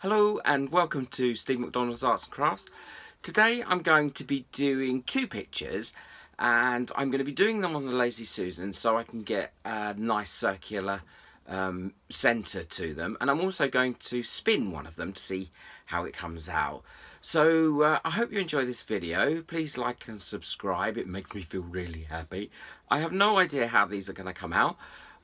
Hello and welcome to Steve McDonald's Arts and Crafts. Today I'm going to be doing two pictures and I'm going to be doing them on the Lazy Susan so I can get a nice circular centre to them, and I'm also going to spin one of them to see how it comes out. So I hope you enjoy this video. Please like and subscribe, it makes me feel really happy. I have no idea how these are going to come out,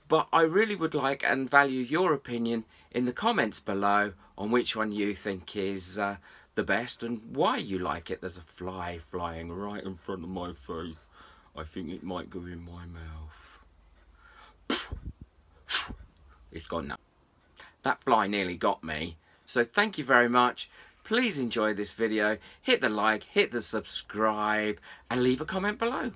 but I really would like and value your opinion in the comments below on which one you think is the best and why you like it. There's a fly flying right in front of my face. I think it might go in my mouth. It's gone now. That fly nearly got me. So thank you very much. Please enjoy this video. Hit the like, hit the subscribe, and leave a comment below.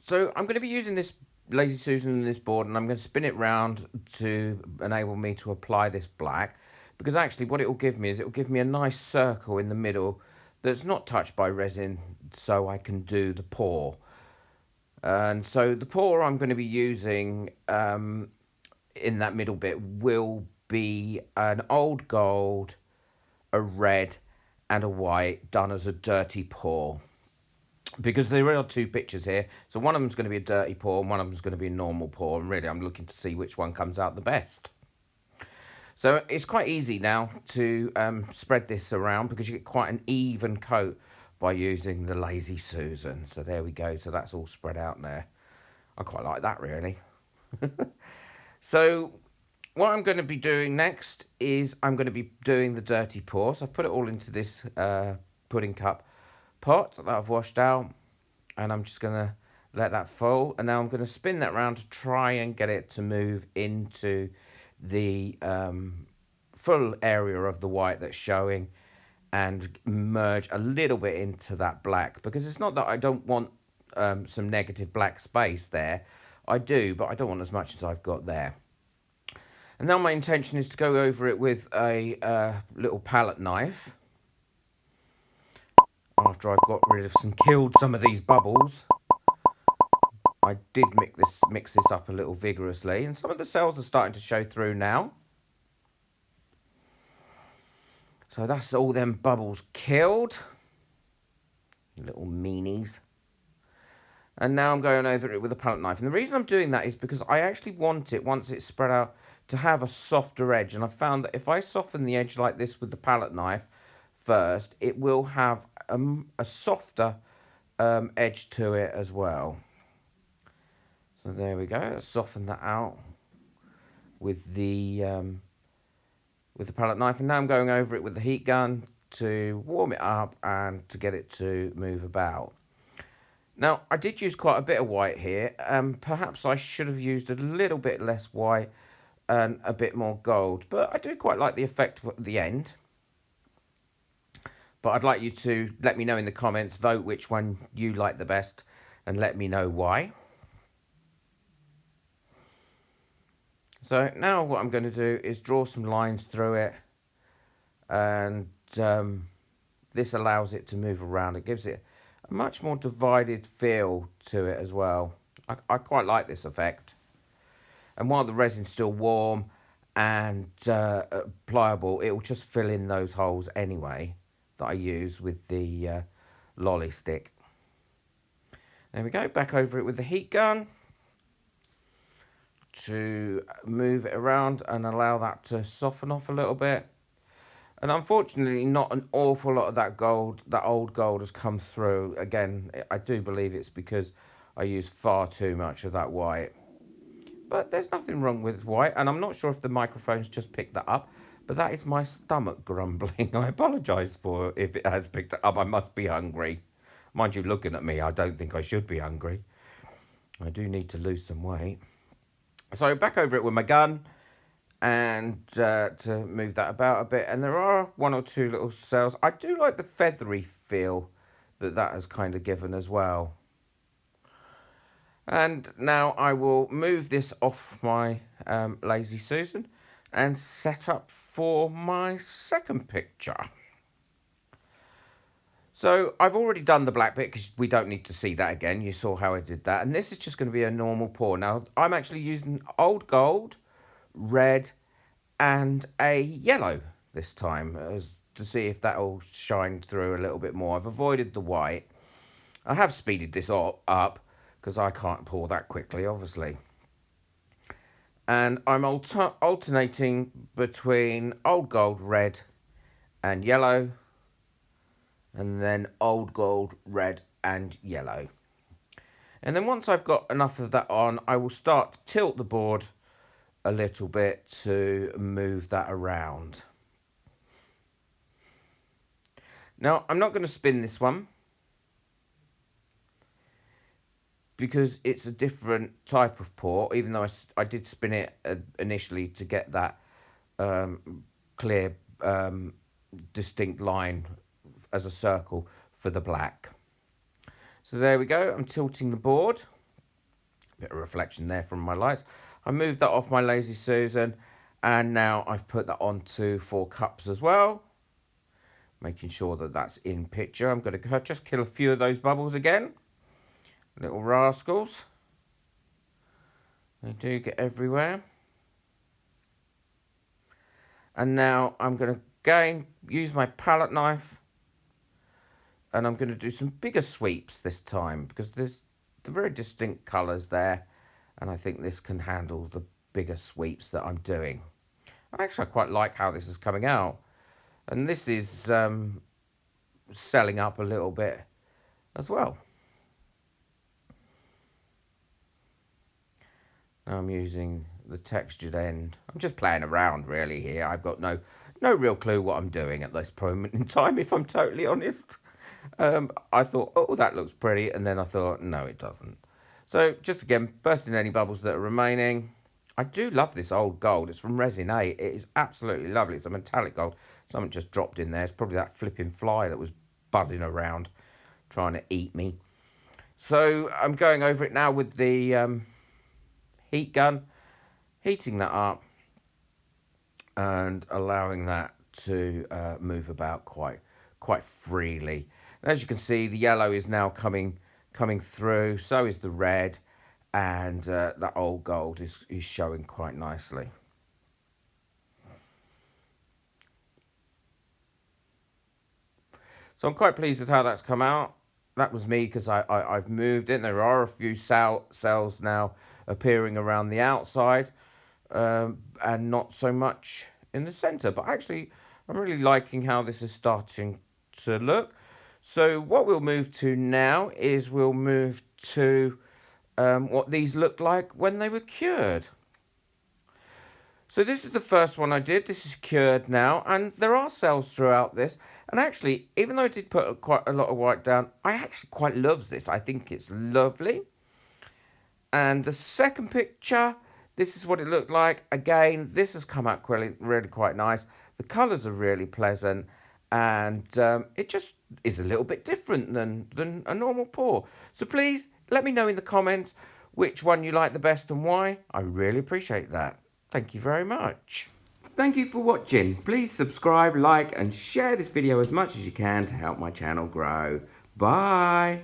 So I'm going to be using this Lazy Susan and this board, and I'm going to spin it round to enable me to apply this black, because actually what it will give me is it will give me a nice circle in the middle that's not touched by resin, so I can do the pour. And so the pour I'm going to be using in that middle bit will be an old gold, a red and a white done as a dirty pour. Because there are two pictures here, so one of them's going to be a dirty pour and one of them's going to be a normal pour, and really I'm looking to see which one comes out the best. So it's quite easy now to spread this around because you get quite an even coat by using the Lazy Susan. So there we go, so that's all spread out there. I quite like that, really. So what I'm going to be doing next is I'm going to be doing the dirty pour. So I've put it all into this pudding cup pot that I've washed out, and I'm just going to let that fall, and now I'm going to spin that round to try and get it to move into the full area of the white that's showing and merge a little bit into that black, because it's not that I don't want some negative black space there. I do, but I don't want as much as I've got there. And now my intention is to go over it with a little palette knife after I've got rid of killed some of these bubbles. I did mix this up a little vigorously, and some of the cells are starting to show through now. So that's all them bubbles killed. Little meanies. And now I'm going over it with a palette knife. And the reason I'm doing that is because I actually want it, once it's spread out, to have a softer edge. And I found that if I soften the edge like this with the palette knife first, it will have a softer edge to it as well. So there we go. Let's soften that out with the palette knife. And now I'm going over it with the heat gun to warm it up and to get it to move about. Now, I did use quite a bit of white here. Perhaps I should have used a little bit less white and a bit more gold, but I do quite like the effect at the end. But I'd like you to let me know in the comments, vote which one you like the best, and let me know why. So now what I'm going to do is draw some lines through it, and this allows it to move around. It gives it a much more divided feel to it as well. I quite like this effect. And while the resin's still warm and pliable, it will just fill in those holes anyway that I use with the lolly stick. There we go, back over it with the heat gun to move it around and allow that to soften off a little bit. And unfortunately, not an awful lot of that gold, that old gold, has come through. Again, I do believe it's because I used far too much of that white. But there's nothing wrong with white, and I'm not sure if the microphone's just picked that up, but that is my stomach grumbling. I apologise for if it has picked it up. I must be hungry. Mind you, looking at me, I don't think I should be hungry. I do need to lose some weight. So back over it with my gun, and to move that about a bit. And there are one or two little cells. I do like the feathery feel that has kind of given as well. And now I will move this off my Lazy Susan and set up for my second picture. So I've already done the black bit because we don't need to see that again. You saw how I did that. And this is just going to be a normal pour. Now, I'm actually using old gold, red, and a yellow this time to see if that'll shine through a little bit more. I've avoided the white. I have speeded this up because I can't pour that quickly, obviously. And I'm alternating between old gold, red, and yellow. And then old gold, red, and yellow. And then once I've got enough of that on, I will start to tilt the board a little bit to move that around. Now, I'm not going to spin this one because it's a different type of pour, even though I did spin it initially to get that clear, distinct line as a circle for the black. So there we go. I'm tilting the board. Bit of reflection there from my lights. I moved that off my Lazy Susan, and now I've put that onto 4 cups as well, making sure that that's in picture. I'm going to just kill a few of those bubbles again. Little rascals. They do get everywhere. And now I'm going to again use my palette knife, and I'm going to do some bigger sweeps this time because there's the very distinct colours there, and I think this can handle the bigger sweeps that I'm doing. Actually, I quite like how this is coming out, and this is selling up a little bit as well. Now I'm using the textured end. I'm just playing around really here. I've got no real clue what I'm doing at this moment in time, if I'm totally honest. I thought, oh, that looks pretty, and then I thought, no, it doesn't. So just again, bursting any bubbles that are remaining. I do love this old gold. It's from Resin 8. It is absolutely lovely. It's a metallic gold. Something just dropped in there. It's probably that flipping fly that was buzzing around trying to eat me. So I'm going over it now with the heat gun, heating that up and allowing that to move about quite freely. And as you can see, the yellow is now coming through. So is the red, and that old gold is showing quite nicely. So I'm quite pleased with how that's come out. That was me because I've moved it. There are a few cells now appearing around the outside, and not so much in the centre. But actually, I'm really liking how this is starting to look. So what we'll move to now is we'll move to what these looked like when they were cured. So this is the first one I did. This is cured now, and there are cells throughout this. And actually, even though I did put quite a lot of white down, I actually quite love this. I think it's lovely. And the second picture, this is what it looked like. Again, this has come out really quite nice. The colours are really pleasant, and it just is a little bit different than a normal pour. So please let me know in the comments which one you like the best and why. I really appreciate that. Thank you very much. Thank you for watching. Please subscribe, like, and share this video as much as you can to help my channel grow. Bye.